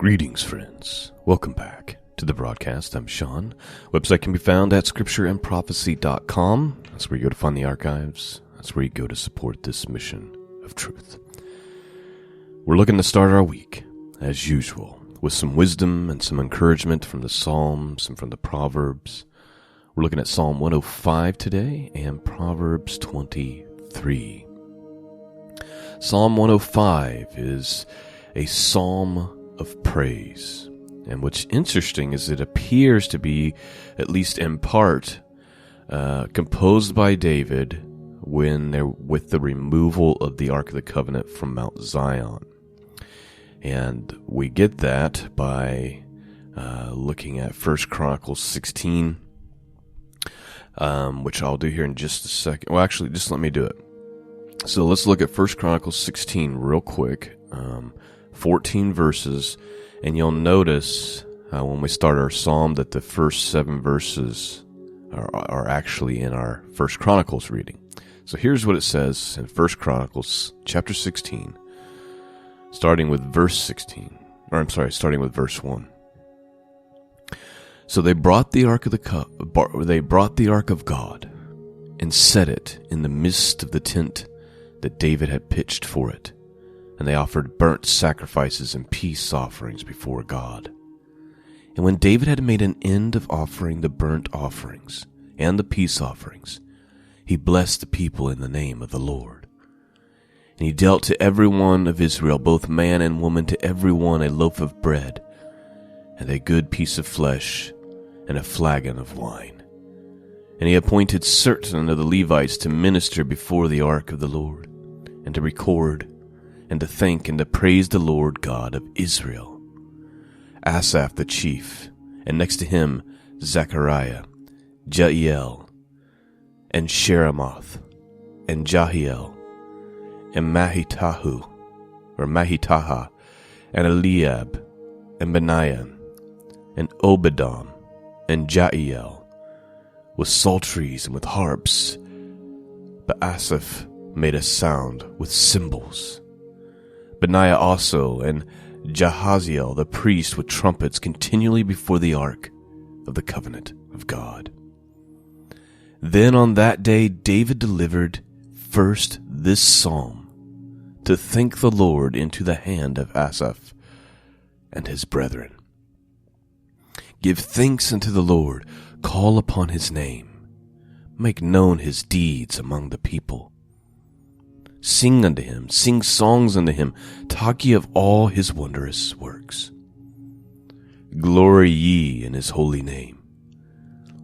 Greetings, friends. Welcome back to the broadcast. I'm Shawn. Website can be found at scriptureandprophecy.com. That's where you go to find the archives. That's where you go to support this mission of truth. We're looking to start our week, as usual, with some wisdom and some encouragement from the Psalms and from the Proverbs. We're looking at Psalm 105 today and Proverbs 23. Psalm 105 is a psalm of praise. And what's interesting is it appears to be, at least in part, composed by David with the removal of the Ark of the Covenant from Mount Zion. And we get that by looking at 1 Chronicles 16, which I'll do here in just a second. Well, actually, just let me do it. So let's look at 1 Chronicles 16 real quick. 14 verses, and you'll notice when we start our psalm that the first 7 verses are actually in our 1 Chronicles reading. So here's what it says in 1 Chronicles chapter 16, starting with verse 1. So they brought the ark of God and set it in the midst of the tent that David had pitched for it. And they offered burnt sacrifices and peace offerings before God. And when David had made an end of offering the burnt offerings and the peace offerings, he blessed the people in the name of the Lord. And he dealt to every one of Israel, both man and woman, to every one a loaf of bread, and a good piece of flesh, and a flagon of wine. And he appointed certain of the Levites to minister before the ark of the Lord, and to record, and to thank and to praise the Lord God of Israel. Asaph the chief, and next to him Zechariah, Jael, and Sheremoth, and Jahiel, and Mahitaha, and Eliab, and Benaiah, and Obedam, and Jael, with psalteries and with harps. But Asaph made a sound with cymbals. Benaiah also, and Jahaziel the priest, with trumpets continually before the ark of the covenant of God. Then on that day David delivered first this psalm, to thank the Lord into the hand of Asaph and his brethren. Give thanks unto the Lord, call upon his name, make known his deeds among the people. Sing unto him, sing songs unto him, talk ye of all his wondrous works. Glory ye in his holy name.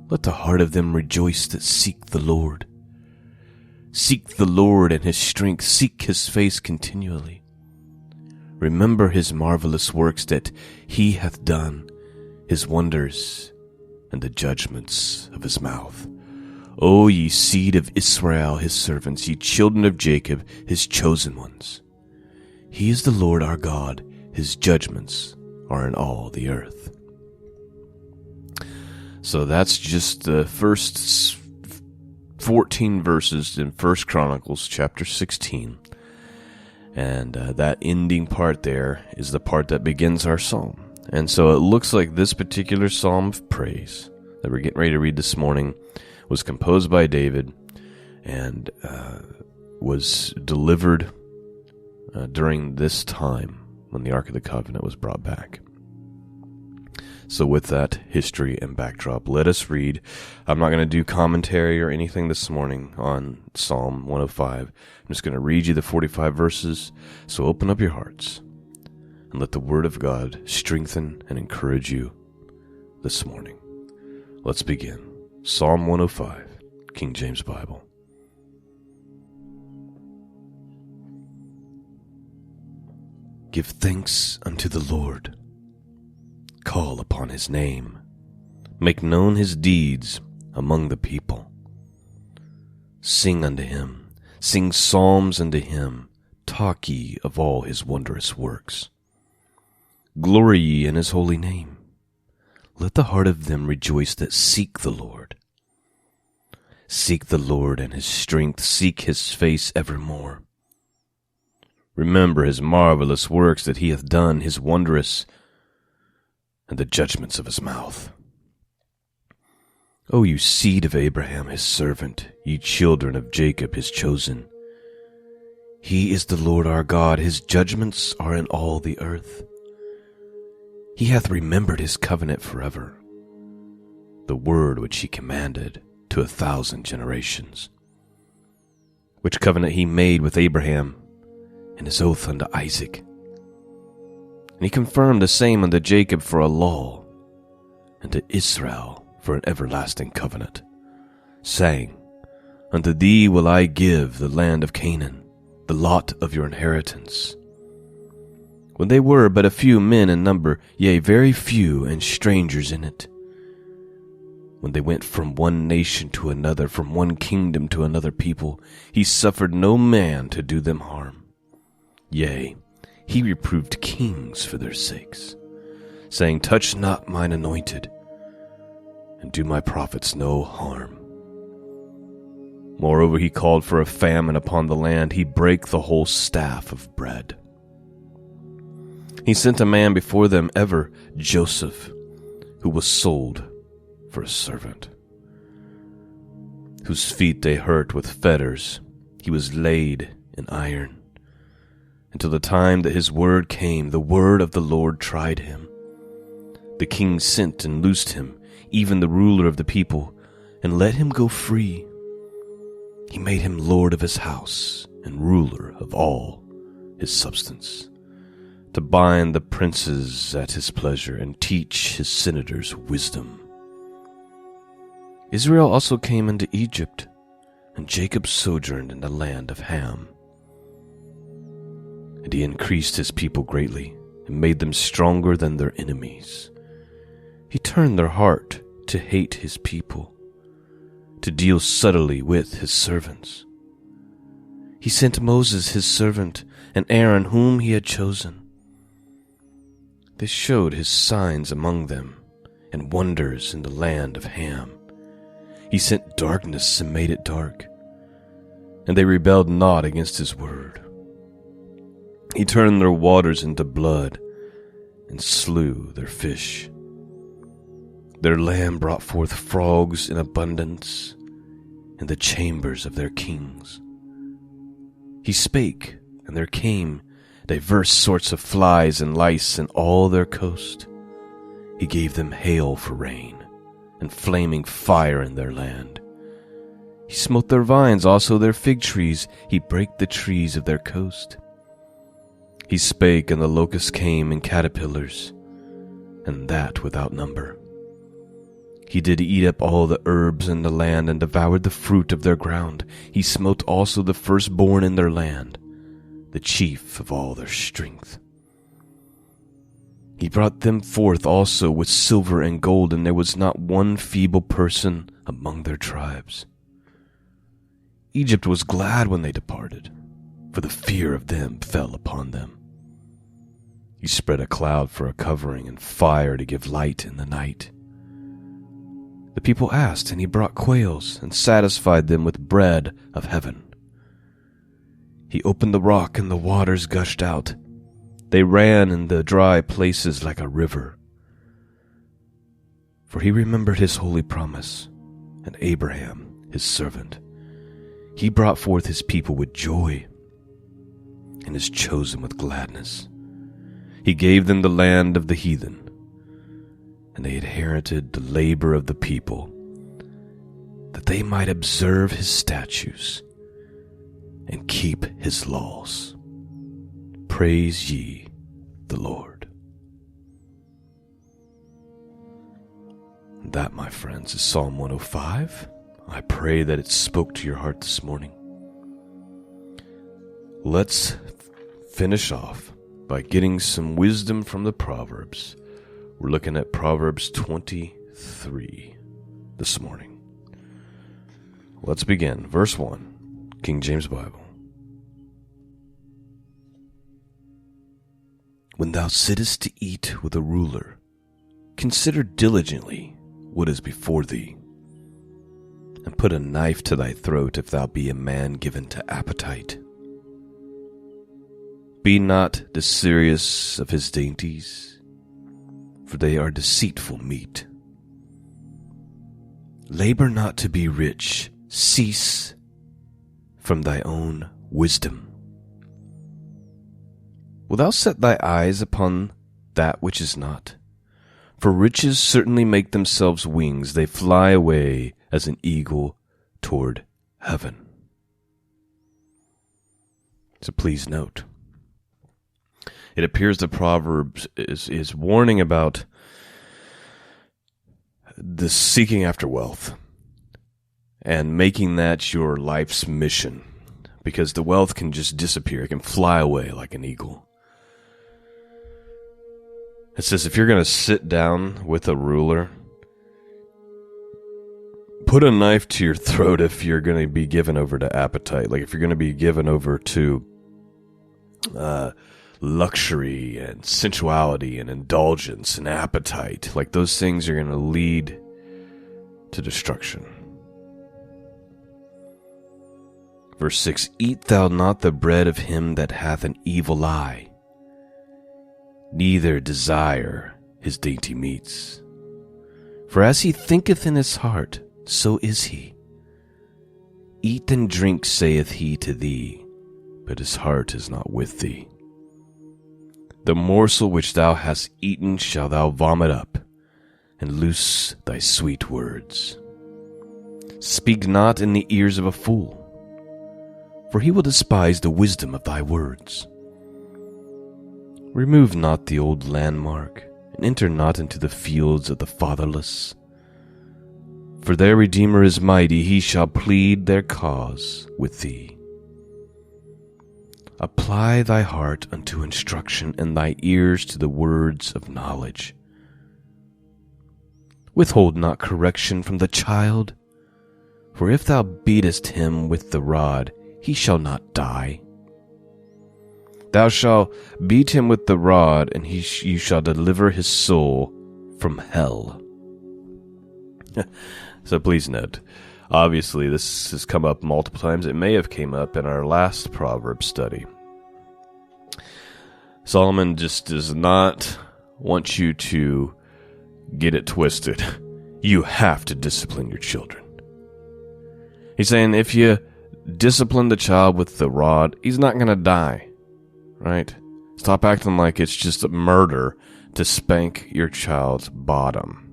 Let the heart of them rejoice that seek the Lord. Seek the Lord and his strength, seek his face continually. Remember his marvelous works that he hath done, his wonders, and the judgments of his mouth. O ye seed of Israel, his servants, ye children of Jacob, his chosen ones. He is the Lord our God, his judgments are in all the earth. So that's just the first 14 verses in 1 Chronicles chapter 16. And that ending part there is the part that begins our psalm. And so it looks like this particular psalm of praise that we're getting ready to read this morning was composed by David and was delivered during this time when the Ark of the Covenant was brought back. So with that history and backdrop, let us read. I'm not going to do commentary or anything this morning on Psalm 105. I'm just going to read you the 45 verses. So open up your hearts and let the Word of God strengthen and encourage you this morning. Let's begin. Psalm 105, King James Bible. Give thanks unto the Lord. Call upon his name. Make known his deeds among the people. Sing unto him. Sing psalms unto him. Talk ye of all his wondrous works. Glory ye in his holy name. Let the heart of them rejoice that seek the Lord. Seek the Lord and his strength. Seek his face evermore. Remember his marvelous works that he hath done, his wondrous and the judgments of his mouth. O you seed of Abraham his servant, ye children of Jacob his chosen. He is the Lord our God, his judgments are in all the earth. He hath remembered his covenant forever, the word which he commanded to 1,000 generations, which covenant he made with Abraham, and his oath unto Isaac. And he confirmed the same unto Jacob for a law, and to Israel for an everlasting covenant, saying, Unto thee will I give the land of Canaan, the lot of your inheritance. When they were but a few men in number, yea, very few, and strangers in it, when they went from one nation to another, from one kingdom to another people, he suffered no man to do them harm. Yea, he reproved kings for their sakes, saying, Touch not mine anointed, and do my prophets no harm. Moreover, he called for a famine upon the land. He brake the whole staff of bread. He sent a man before them, ever Joseph, who was sold for a servant, whose feet they hurt with fetters. He was laid in iron, until the time that his word came. The word of the Lord tried him. The king sent and loosed him, even the ruler of the people, and let him go free. He made him lord of his house and ruler of all his substance, to bind the princes at his pleasure and teach his senators wisdom. Israel also came into Egypt, and Jacob sojourned in the land of Ham. And he increased his people greatly, and made them stronger than their enemies. He turned their heart to hate his people, to deal subtly with his servants. He sent Moses his servant, and Aaron whom he had chosen. They showed his signs among them, and wonders in the land of Ham. He sent darkness and made it dark, and they rebelled not against his word. He turned their waters into blood, and slew their fish. Their land brought forth frogs in abundance in the chambers of their kings. He spake, and there came diverse sorts of flies and lice in all their coast. He gave them hail for rain, and flaming fire in their land. He smote their vines, also their fig trees. He brake the trees of their coast. He spake, and the locusts came in caterpillars, and that without number. He did eat up all the herbs in the land, and devoured the fruit of their ground. He smote also the firstborn in their land, the chief of all their strength. He brought them forth also with silver and gold, and there was not one feeble person among their tribes. Egypt was glad when they departed, for the fear of them fell upon them. He spread a cloud for a covering, and fire to give light in the night. The people asked, and he brought quails, and satisfied them with bread of heaven. He opened the rock, and the waters gushed out. They ran in the dry places like a river. For he remembered his holy promise, and Abraham his servant. He brought forth his people with joy, and his chosen with gladness. He gave them the land of the heathen, and they inherited the labor of the people, that they might observe his statutes and keep his laws. Praise ye the Lord. That, my friends, is Psalm 105. I pray that it spoke to your heart this morning. Let's finish off by getting some wisdom from the Proverbs. We're looking at Proverbs 23 this morning. Let's begin. Verse 1, King James Bible. When thou sittest to eat with a ruler, consider diligently what is before thee, and put a knife to thy throat if thou be a man given to appetite. Be not desirous of his dainties, for they are deceitful meat. Labor not to be rich, cease from thy own wisdom. Wilt thou set thy eyes upon that which is not? For riches certainly make themselves wings, they fly away as an eagle toward heaven. So please note, it appears the Proverbs is warning about the seeking after wealth and making that your life's mission, because the wealth can just disappear. It can fly away like an eagle. It says if you're going to sit down with a ruler, put a knife to your throat if you're going to be given over to appetite. Like if you're going to be given over to luxury and sensuality and indulgence and appetite, like those things are going to lead to destruction. Verse 6, eat thou not the bread of him that hath an evil eye, neither desire his dainty meats. For as he thinketh in his heart, so is he. Eat and drink, saith he to thee, but his heart is not with thee. The morsel which thou hast eaten shall thou vomit up, and loose thy sweet words. Speak not in the ears of a fool, for he will despise the wisdom of thy words. Remove not the old landmark, and enter not into the fields of the fatherless. For their Redeemer is mighty, he shall plead their cause with thee. Apply thy heart unto instruction, and thy ears to the words of knowledge. Withhold not correction from the child, for if thou beatest him with the rod, he shall not die. Thou shalt beat him with the rod, and you shall deliver his soul from hell. So please note, obviously this has come up multiple times. It may have came up in our last Proverbs study. Solomon just does not want you to get it twisted. You have to discipline your children. He's saying if you discipline the child with the rod, he's not going to die, right? Stop acting like it's just a murder to spank your child's bottom.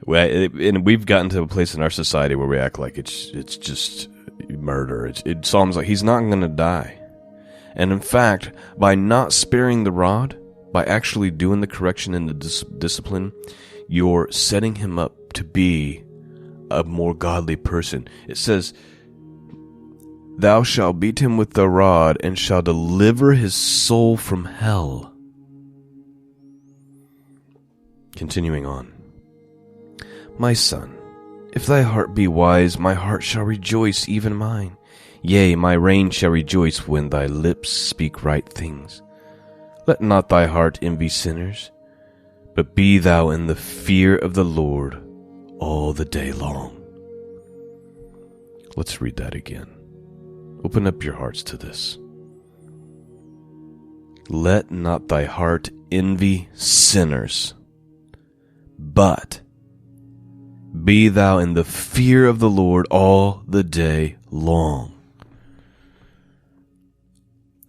And we've gotten to a place in our society where we act like it's just murder. Psalm's like, he's not going to die. And in fact, by not sparing the rod, by actually doing the correction and the discipline, you're setting him up to be a more godly person. It says, thou shalt beat him with the rod, and shall deliver his soul from hell. Continuing on. My son, if thy heart be wise, my heart shall rejoice, even mine. Yea, my reign shall rejoice when thy lips speak right things. Let not thy heart envy sinners, but be thou in the fear of the Lord all the day long. Let's read that again. Open up your hearts to this. Let not thy heart envy sinners, but be thou in the fear of the Lord all the day long.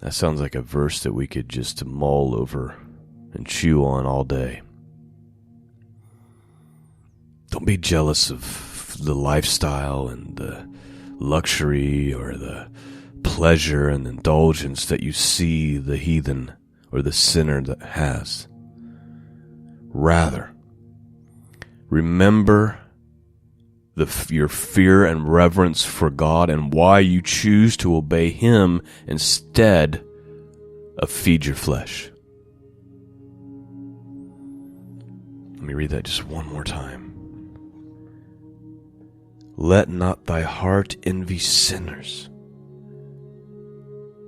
That sounds like a verse that we could just mull over and chew on all day. Don't be jealous of the lifestyle and the luxury or the pleasure and indulgence that you see the heathen or the sinner that has. Rather, remember your fear and reverence for God and why you choose to obey Him instead of feed your flesh. Let me read that just one more time. Let not thy heart envy sinners,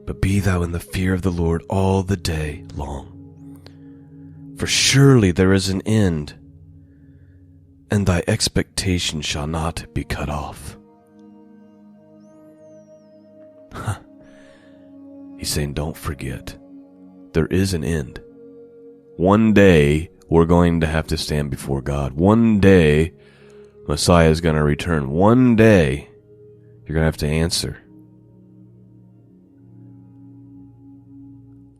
but be thou in the fear of the Lord all the day long. For surely there is an end, and thy expectation shall not be cut off. He's saying, don't forget, there is an end. One day, we're going to have to stand before God. One day, Messiah is going to return. One day, you're going to have to answer.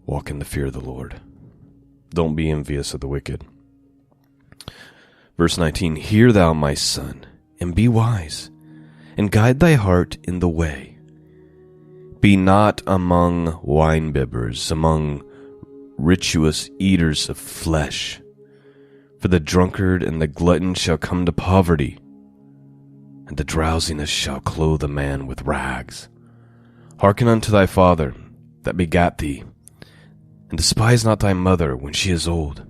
Walk in the fear of the Lord. Don't be envious of the wicked. Verse 19, Hear thou, my son, and be wise, and guide thy heart in the way. Be not among winebibbers, among rituous eaters of flesh. For the drunkard and the glutton shall come to poverty, and the drowsiness shall clothe a man with rags. Hearken unto thy father that begat thee, and despise not thy mother when she is old.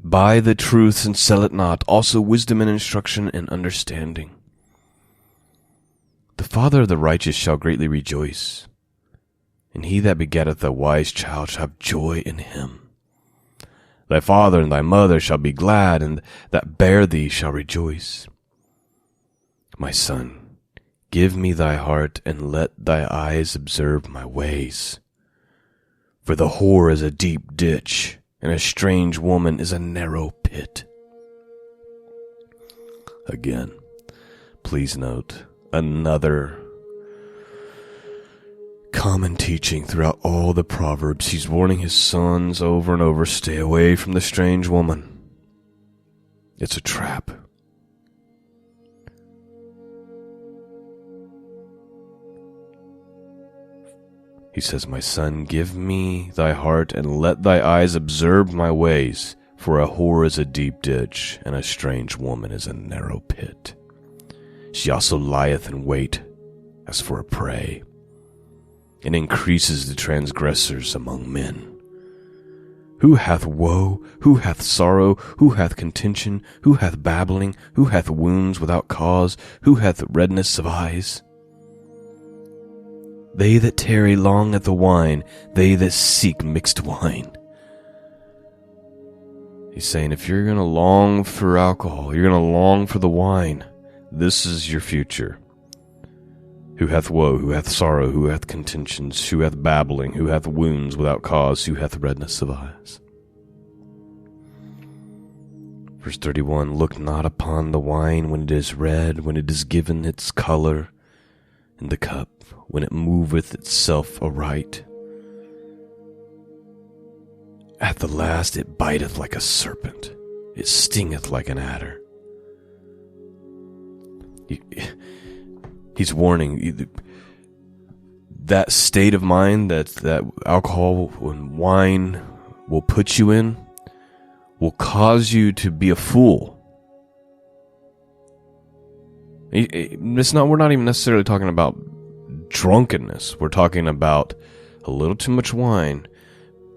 Buy the truth and sell it not, also wisdom and instruction and understanding. The father of the righteous shall greatly rejoice, and he that begetteth a wise child shall have joy in him. Thy father and thy mother shall be glad, and that bear thee shall rejoice. My son, give me thy heart, and let thy eyes observe my ways. For the whore is a deep ditch, and a strange woman is a narrow pit. Again, please note, another common teaching throughout all the Proverbs. He's warning his sons over and over, stay away from the strange woman. It's a trap. He says, My son, give me thy heart, and let thy eyes observe my ways. For a whore is a deep ditch, and a strange woman is a narrow pit. She also lieth in wait as for a prey, and increases the transgressors among men. Who hath woe? Who hath sorrow? Who hath contention? Who hath babbling? Who hath wounds without cause? Who hath redness of eyes? They that tarry long at the wine, they that seek mixed wine. He's saying, if you're going to long for alcohol, you're going to long for the wine, this is your future. Who hath woe, who hath sorrow, who hath contentions, who hath babbling, who hath wounds without cause, who hath redness of eyes. Verse 31, Look not upon the wine when it is red, when it is given its color, in the cup, when it moveth itself aright. At the last it biteth like a serpent, it stingeth like an adder. He's warning that state of mind that alcohol and wine will put you in will cause you to be a fool. We're not even necessarily talking about drunkenness. We're talking about a little too much wine,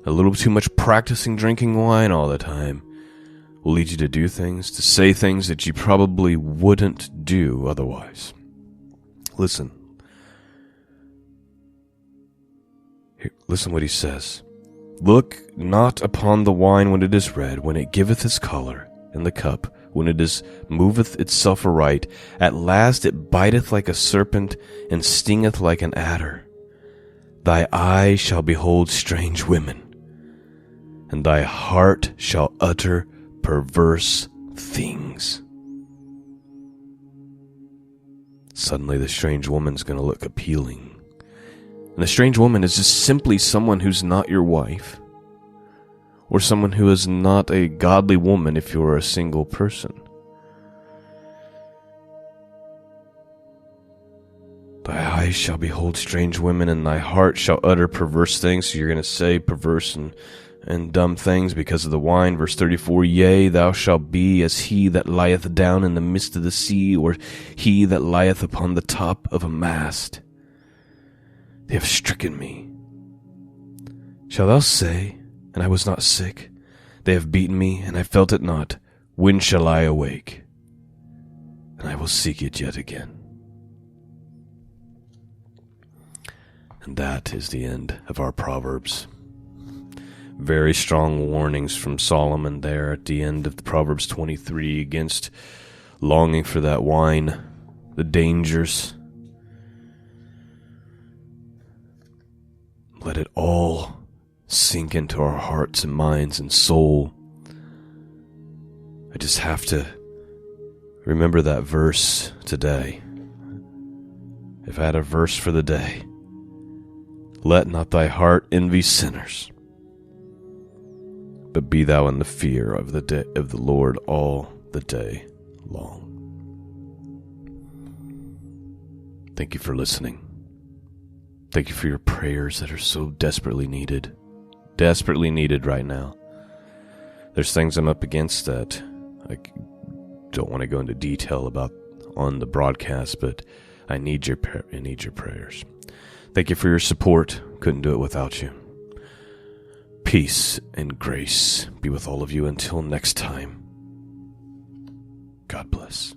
a little too much practicing drinking wine all the time will lead you to do things, to say things that you probably wouldn't do otherwise. Listen. Here, listen what he says. Look not upon the wine when it is red, when it giveth its color, in the cup, when it is moveth itself aright. At last it biteth like a serpent, and stingeth like an adder. Thy eye shall behold strange women, and thy heart shall utter perverse things. Suddenly the strange woman's going to look appealing. And the strange woman is just simply someone who's not your wife, or someone who is not a godly woman if you're a single person. Thy eyes shall behold strange women, and thy heart shall utter perverse things. So you're going to say perverse and dumb things because of the wine. Verse 34, Yea, thou shalt be as he that lieth down in the midst of the sea, or he that lieth upon the top of a mast. They have stricken me. Shalt thou say, and I was not sick? They have beaten me, and I felt it not. When shall I awake? And I will seek it yet again. And that is the end of our Proverbs. Very strong warnings from Solomon there at the end of the Proverbs 23 against longing for that wine, the dangers. Let it all sink into our hearts and minds and soul. I just have to remember that verse today. If I had a verse for the day, let not thy heart envy sinners, but be thou in the fear of the Lord all the day long. Thank you for listening. Thank you for your prayers that are so desperately needed right now. There's things I'm up against that I don't want to go into detail about on the broadcast, but I need your prayers. Thank you for your support. Couldn't do it without you. Peace and grace be with all of you until next time. God bless.